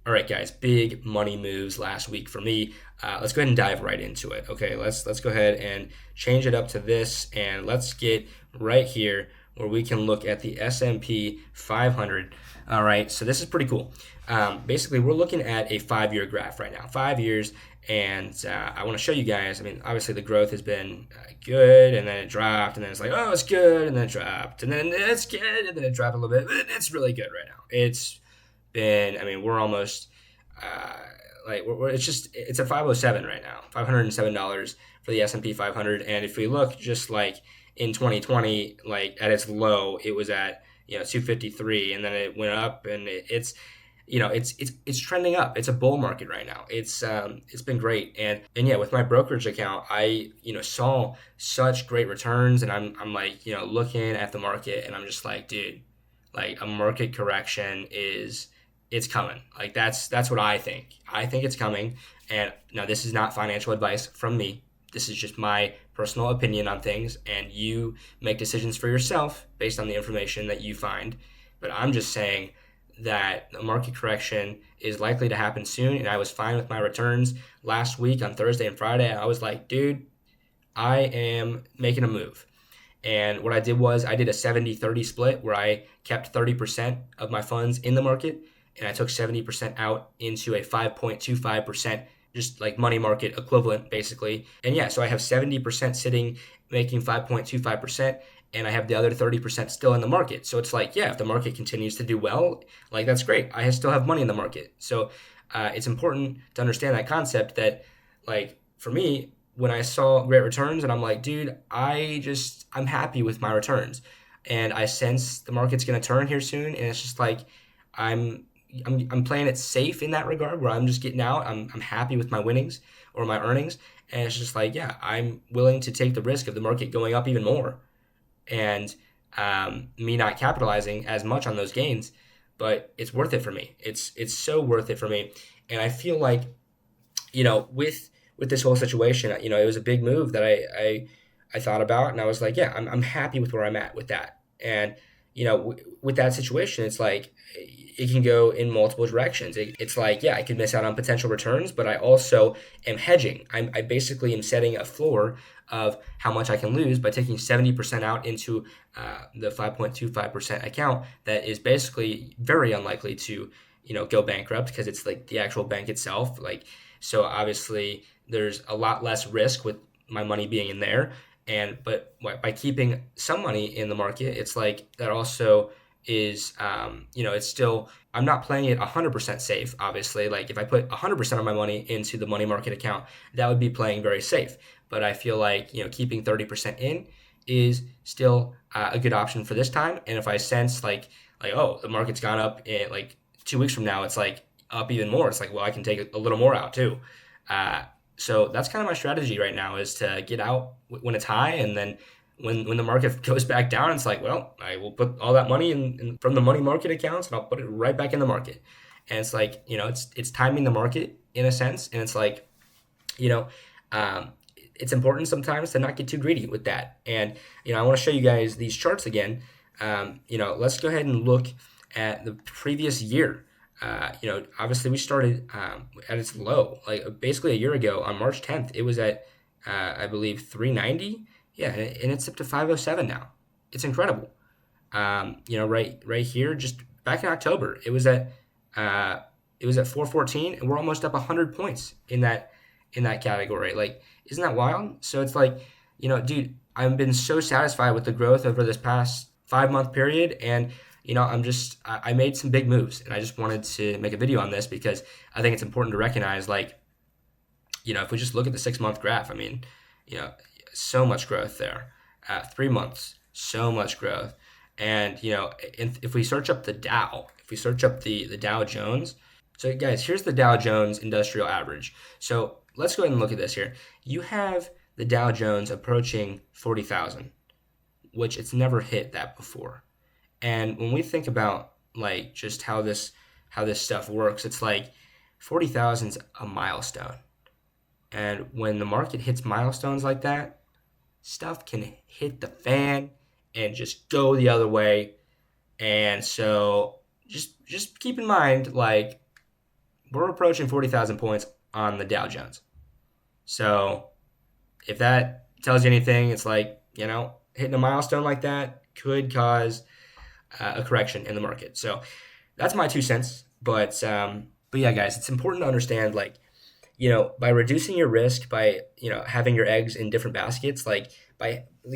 All right, guys, big money moves last week for me. Let's go ahead and dive right into it. Okay, let's go ahead and change it up to this, and let's get right here where we can look at the S&P 500. All right, so this is pretty cool. Basically, we're looking at a 5-year graph right now, 5 years, and I want to show you guys. I mean, obviously the growth has been good, and then it dropped, and then it's like, oh, it's good, and then it dropped, and then it's good, and then it dropped a little bit. It's really good right now. I mean, we're almost uh, it's a 507 right now, $507 for the S&P 500. And if we look just like in 2020, like at its low, it was at 253, and then it went up, and it's trending up. It's a bull market right now. It's been great, and yeah, with my brokerage account, I saw such great returns, and I'm like looking at the market, and I'm just like, dude, like a market correction is it's coming. Like that's what I think. I think it's coming. And now this is not financial advice from me. This is just my personal opinion on things, and you make decisions for yourself based on the information that you find. But I'm just saying that a market correction is likely to happen soon, and I was fine with my returns last week on Thursday and Friday. I was like, dude, I am making a move. And what I did was I did a 70-30 split where I kept 30% of my funds in the market, and I took 70% out into a 5.25%, just like money market equivalent, basically. And yeah, so I have 70% sitting making 5.25%, and I have the other 30% still in the market. So it's like, yeah, if the market continues to do well, like that's great. I still have money in the market. So it's important to understand that concept that, like, for me, when I saw great returns and I'm like, dude, I'm happy with my returns. And I sense the market's going to turn here soon. And it's just like, I'm, I'm playing it safe in that regard where I'm just getting out. I'm happy with my winnings or my earnings. And it's just like, yeah, I'm willing to take the risk of the market going up even more and me not capitalizing as much on those gains, but it's worth it for me. It's so worth it for me. And I feel like, with this whole situation, it was a big move that I thought about, and I was like, yeah, I'm happy with where I'm at with that. And with that situation, it's like it can go in multiple directions. It's like, yeah, I could miss out on potential returns, but I also am hedging. I basically am setting a floor of how much I can lose by taking 70% out into the 5.25% account that is basically very unlikely to go bankrupt because it's like the actual bank itself. Like, so obviously there's a lot less risk with my money being in there. But by keeping some money in the market, it's like that also is, it's still, I'm not playing it 100% safe, obviously. Like if I put 100% of my money into the money market account, that would be playing very safe. But I feel like, keeping 30% in is still a good option for this time. And if I sense oh, the market's gone up in like 2 weeks from now, it's like up even more. It's like, well, I can take a little more out too. So that's kind of my strategy right now is to get out when it's high, and then when the market goes back down, it's like, well, I will put all that money in from the money market accounts, and I'll put it right back in the market. And it's like, it's timing the market in a sense, and it's like, you know, um, it's important sometimes to not get too greedy with that. And I want to show you guys these charts again. Let's go ahead and look at the previous year. Obviously we started at its low, like basically a year ago on March 10th. It was at, I believe, 390. Yeah, and it's up to 507 now. It's incredible. Right here, just back in October, uh, it was at 414, and we're almost up 100 points in that category. Like, isn't that wild? So it's like, dude, I've been so satisfied with the growth over this past 5 month period, and I made some big moves, and I just wanted to make a video on this because I think it's important to recognize, like, if we just look at the 6 month graph, I mean, you know, so much growth there. 3 months, so much growth. And, if we search up the Dow, if we search up the Dow Jones, so guys, here's the Dow Jones Industrial Average. So let's go ahead and look at this here. You have the Dow Jones approaching 40,000, which it's never hit that before. And when we think about like just how this stuff works, it's like 40,000 is a milestone. And when the market hits milestones like that, stuff can hit the fan and just go the other way. And so just keep in mind, like, we're approaching 40,000 points on the Dow Jones. So if that tells you anything, it's like, hitting a milestone like that could cause a correction in the market. So that's my 2 cents. But yeah, guys, it's important to understand, like, by reducing your risk, by, having your eggs in different baskets, like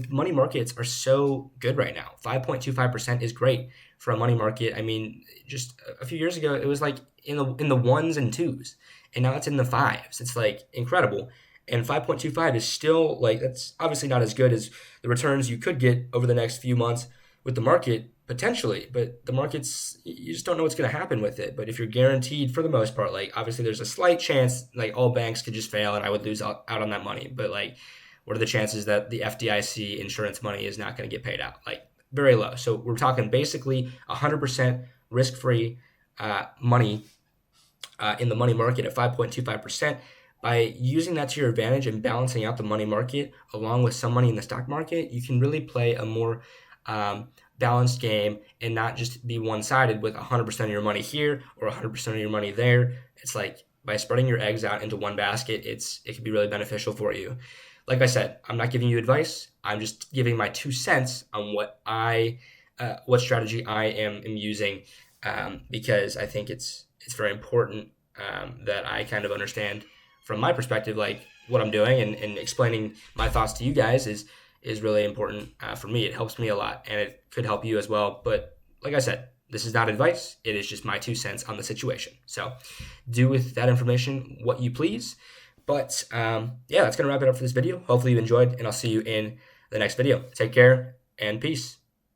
money markets are so good right now. 5.25% is great for a money market. I mean, just a few years ago, it was like in the ones and twos, and now it's in the fives. It's like incredible. And 5.25 is still like, that's obviously not as good as the returns you could get over the next few months with the market potentially, but the markets, you just don't know what's going to happen with it. But if you're guaranteed, for the most part, like, obviously there's a slight chance like all banks could just fail and I would lose out on that money. But like, what are the chances that the FDIC insurance money is not going to get paid out? Like, very low. So we're talking basically 100% risk-free money in the money market at 5.25%. By using that to your advantage and balancing out the money market along with some money in the stock market, you can really play a more balanced game and not just be one-sided with 100% of your money here or 100% of your money there. It's like, by spreading your eggs out into one basket, it can be really beneficial for you. Like I said, I'm not giving you advice. I'm just giving my 2 cents on what strategy I am using, because I think it's very important that I kind of understand from my perspective, like, what I'm doing, and explaining my thoughts to you guys is really important for me. It helps me a lot, and it could help you as well. But like I said, this is not advice. It is just my 2 cents on the situation. So do with that information what you please. But yeah, that's going to wrap it up for this video. Hopefully you enjoyed, and I'll see you in the next video. Take care and peace.